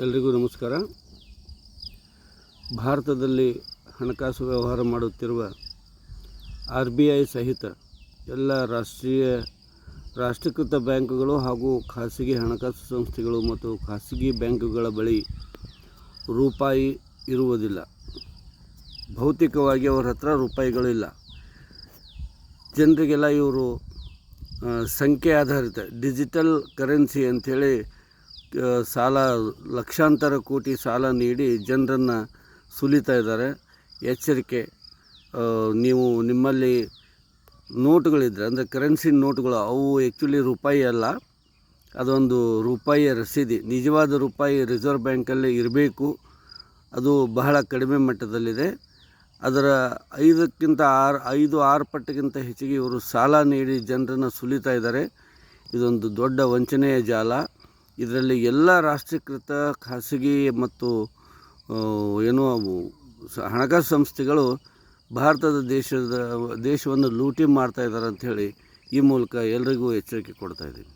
ಎಲ್ರಿಗೂ ನಮಸ್ಕಾರ. ಭಾರತದಲ್ಲಿ ಹಣಕಾಸು ವ್ಯವಹಾರ ಮಾಡುತ್ತಿರುವ RBI ಸಹಿತ ಎಲ್ಲ ರಾಷ್ಟ್ರೀಕೃತ ಬ್ಯಾಂಕುಗಳು ಹಾಗೂ ಖಾಸಗಿ ಹಣಕಾಸು ಸಂಸ್ಥೆಗಳು ಮತ್ತು ಖಾಸಗಿ ಬ್ಯಾಂಕುಗಳ ಬಳಿ ರೂಪಾಯಿ ಇರುವುದಿಲ್ಲ. ಭೌತಿಕವಾಗಿ ಅವರ ಹತ್ರ ರೂಪಾಯಿಗಳಿಲ್ಲ. ಜನರಿಗೆಲ್ಲ ಇವರು ಸಂಖ್ಯೆ ಆಧಾರಿತ ಡಿಜಿಟಲ್ ಕರೆನ್ಸಿ ಅಂಥೇಳಿ ಲಕ್ಷಾಂತರ ಕೋಟಿ ಸಾಲ ನೀಡಿ ಜನರನ್ನು ಸುಲಿತಾ ಇದ್ದಾರೆ. ಎಚ್ಚರಿಕೆ, ನೀವು ನಿಮ್ಮಲ್ಲಿ ನೋಟುಗಳಿದ್ದರೆ ಅಂದರೆ ಕರೆನ್ಸಿ ನೋಟುಗಳು, ಅವು ಆ್ಯಕ್ಚುಲಿ ರೂಪಾಯಿ ಅಲ್ಲ, ಅದೊಂದು ರೂಪಾಯಿಯ ರಸೀದಿ. ನಿಜವಾದ ರೂಪಾಯಿ ರಿಸರ್ವ್ ಬ್ಯಾಂಕಲ್ಲೇ ಇರಬೇಕು. ಅದು ಬಹಳ ಕಡಿಮೆ ಮಟ್ಟದಲ್ಲಿದೆ. ಅದರ 5-6 ಪಟ್ಟಿಗಿಂತ ಹೆಚ್ಚಿಗೆ ಇವರು ಸಾಲ ನೀಡಿ ಜನರನ್ನು ಸುಲಿತಾ ಇದ್ದಾರೆ. ಇದೊಂದು ದೊಡ್ಡ ವಂಚನೆಯ ಜಾಲ. ಇದರಲ್ಲಿ ಎಲ್ಲ ರಾಷ್ಟ್ರೀಕೃತ ಖಾಸಗಿ ಮತ್ತು ಹಣಕಾಸು ಸಂಸ್ಥೆಗಳು ಭಾರತದ ದೇಶವನ್ನು ಲೂಟಿ ಮಾಡ್ತಾ ಇದ್ದಾರೆ ಅಂಥೇಳಿ ಈ ಮೂಲಕ ಎಲ್ರಿಗೂ ಎಚ್ಚರಿಕೆ ಕೊಡ್ತಾ ಇದ್ದೀನಿ.